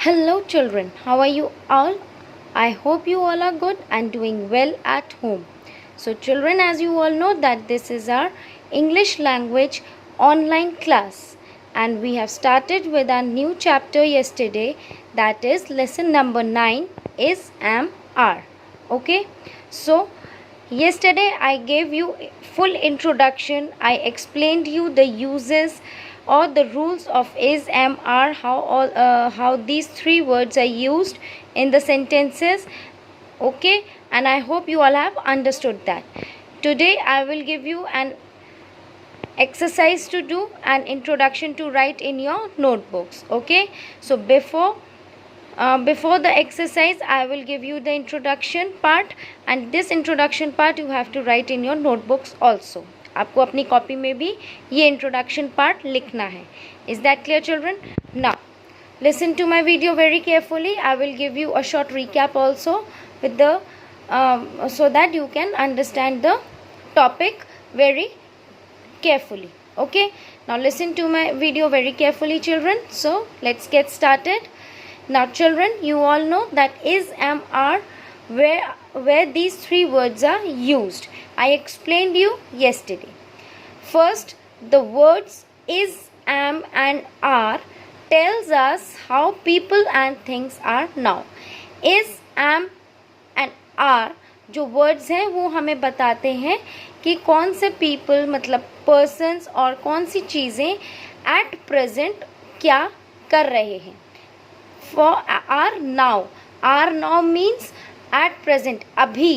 Hello, children. How are you all? I hope you all are good and doing well at home. So, children, as you all know, that this is our English language online class, and we have started with our new chapter yesterday. That is lesson number 9 is am are. Okay, so yesterday I gave you full introduction. I explained you the uses or the rules of is, am, are, how these three words are used in the sentences. Okay, and I hope you all have understood that. Today I will give you an exercise to do, an introduction to write in your notebooks. Okay, so before the exercise I will give you the introduction part, and this introduction part you have to write in your notebooks also. आपको अपनी copy में भी ये introduction part लिखना है. Is that clear children? Now listen to my video very carefully. I will give you a short recap also with the so that you can understand the topic very carefully. Okay, now listen to my video very carefully children. So let's get started. Now children, you all know that is, am, are, where these three words are used. I explained you yesterday. First, the words is, am and are tells us how people and things are now. Is, am and are जो words हैं वो हमें बताते हैं कि कौन से people मतलब पर्सन्स और कौन सी चीज़ें एट प्रेजेंट क्या कर रहे हैं. For are now means at present, अभी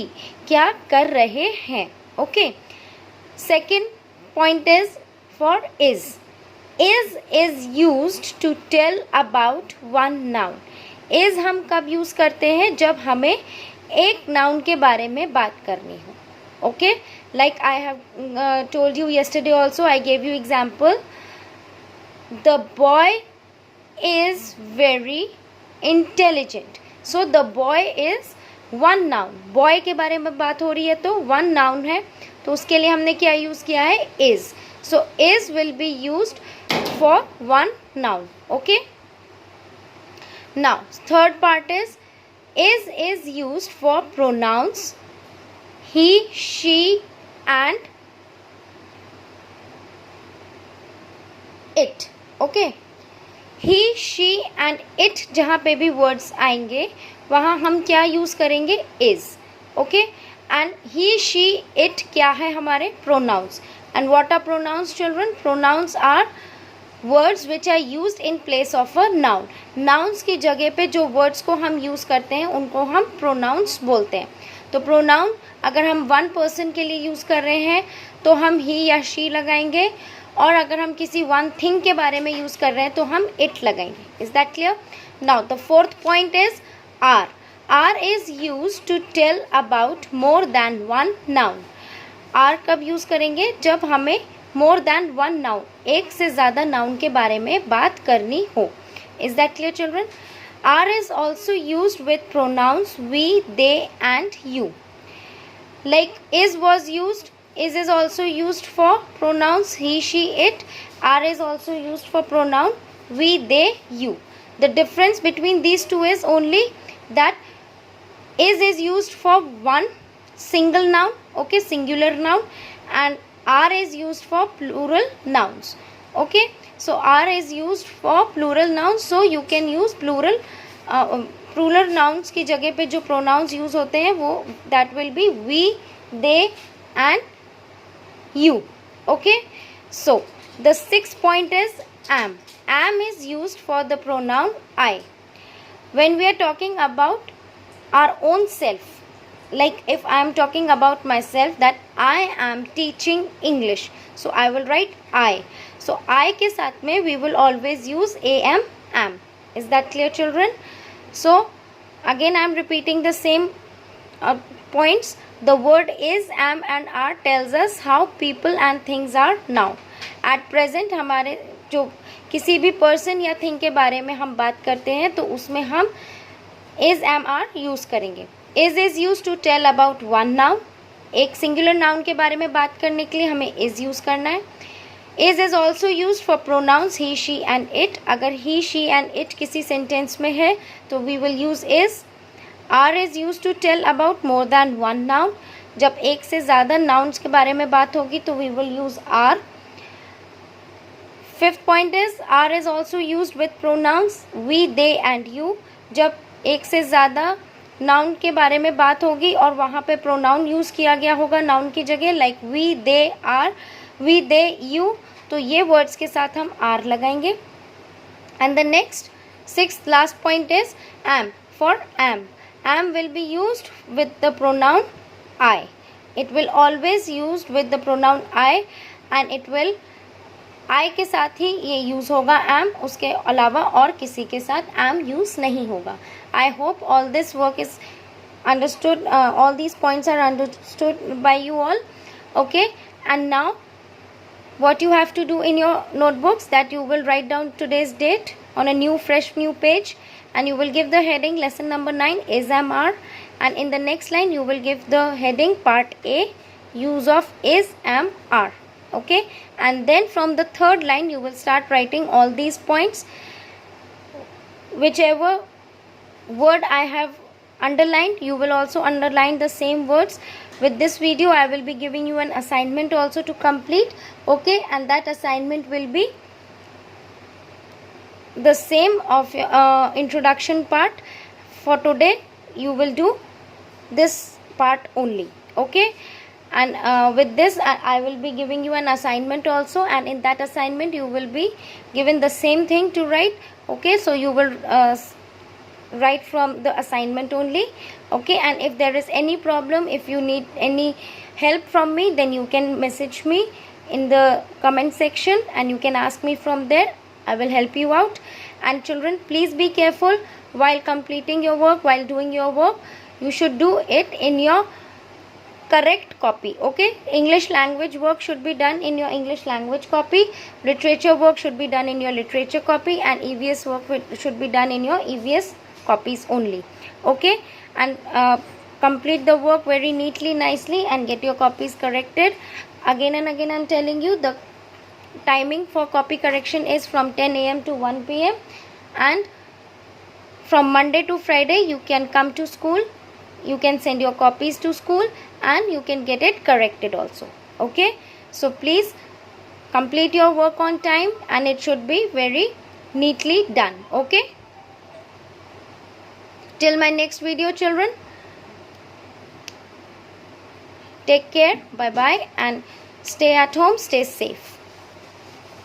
क्या कर रहे हैं. Okay, second point is for is. Is used to tell about one noun. Is हम कब यूज़ करते हैं? जब हमें एक नाउन के बारे में बात करनी हो. Okay, like I have told you yesterday also, I gave you example. The boy is very intelligent. So the boy is one noun. boy के बारे में बात हो रही है तो one noun है, तो उसके लिए हमने क्या यूज़ किया है? is. So is will be used for one noun. Okay, now third part is used for pronouns he, she and it. Okay, he, she and it जहाँ पे भी वर्ड्स आएंगे वहाँ हम क्या यूज़ करेंगे? is. Okay, and he, she, it क्या है? हमारे pronouns. And what are pronouns children? Pronouns are words which are used in place of a noun. Nouns की जगह पे जो वर्ड्स को हम यूज़ करते हैं उनको हम प्रोनाउंस बोलते हैं. तो प्रोनाउन अगर हम वन पर्सन के लिए यूज़ कर रहे हैं तो हम ही या शी लगाएंगे, और अगर हम किसी वन थिंग के बारे में यूज़ कर रहे हैं तो हम इट लगाएंगे. Is that clear? Now the fourth point is are. Are is use to tell about more than one noun. Are कब यूज़ करेंगे? जब हमें मोर देन वन नाउन, एक से ज़्यादा नाउन के बारे में बात करनी हो. Is that clear children? Are is also use with pronouns we, they and you. Like is was used, is also used for pronouns he, she, it. Are is also used for pronoun we, they, you. The difference between these two is only that is used for one single noun, okay, singular noun, and are is used for plural nouns. Okay, so are is used for plural nouns, so you can use plural nouns की जगह पे जो pronouns use होते हैं वो that will be we, they and you. Okay, so the sixth point is am. Am is used for the pronoun I. When we are talking about our own self, like if I am talking about myself that I am teaching English, so I will write I. So I के साथ में we will always use am. Is that clear children? So again I am repeating the same points. The word is, am and are tells us how people and things are now. At present हमारे जो किसी भी person या thing के बारे में हम बात करते हैं तो उसमें हम is, am, are यूज़ करेंगे. is used to tell about one noun. एक singular noun के बारे में बात करने के लिए हमें is यूज़ करना है. is also used for pronouns he, she and it. अगर he, she and it किसी sentence में है तो we will use is. are is used to tell about more than one noun. जब एक से ज़्यादा nouns के बारे में बात होगी तो we will use are. Fifth point is are is also used with pronouns we, they and you. जब एक से ज़्यादा नाउन के बारे में बात होगी और वहाँ पे प्रोनाउन यूज़ किया गया होगा नाउन की जगह, like we, they, are, we, they, you, तो ये वर्ड्स के साथ हम आर लगाएंगे. And the next sixth last point is am for am. Am will be used with the pronoun I. It will always used with the pronoun I and it will I के साथ ही ये use होगा M, उसके अलावा और किसी के साथ एम यूज़ नहीं होगा. I hope all this work is understood, all these points are understood by you all. Okay, and now what you have to do in your notebooks, that you will write down today's date on a fresh new page, and you will give the heading lesson number 9 is, am, are, and in the next line you will give the heading part A, use of is, am, are. Okay, and then from the third line you will start writing all these points. Whichever word I have underlined, you will also underline the same words. With this video I will be giving you an assignment also to complete. Okay, and that assignment will be the same of introduction part. For today you will do this part only. Okay, and with this I will be giving you an assignment also, and in that assignment you will be given the same thing to write. Okay, so you will write from the assignment only. Okay, and if there is any problem, if you need any help from me, then you can message me in the comment section and you can ask me from there. I will help you out. And children, please be careful while completing your work, while doing your work. You should do it in your correct copy. Okay, English language work should be done in your English language copy, literature work should be done in your literature copy, and EVS work should be done in your EVS copies only. Okay, and complete the work very neatly, nicely, and get your copies corrected. Again and again I'm telling you, the timing for copy correction is from 10 AM to 1 PM, and from Monday to Friday you can come to school, you can send your copies to school, and you can get it corrected also. Okay, so please complete your work on time, and it should be very neatly done. Okay, till my next video, children, take care, bye bye, and stay at home, stay safe.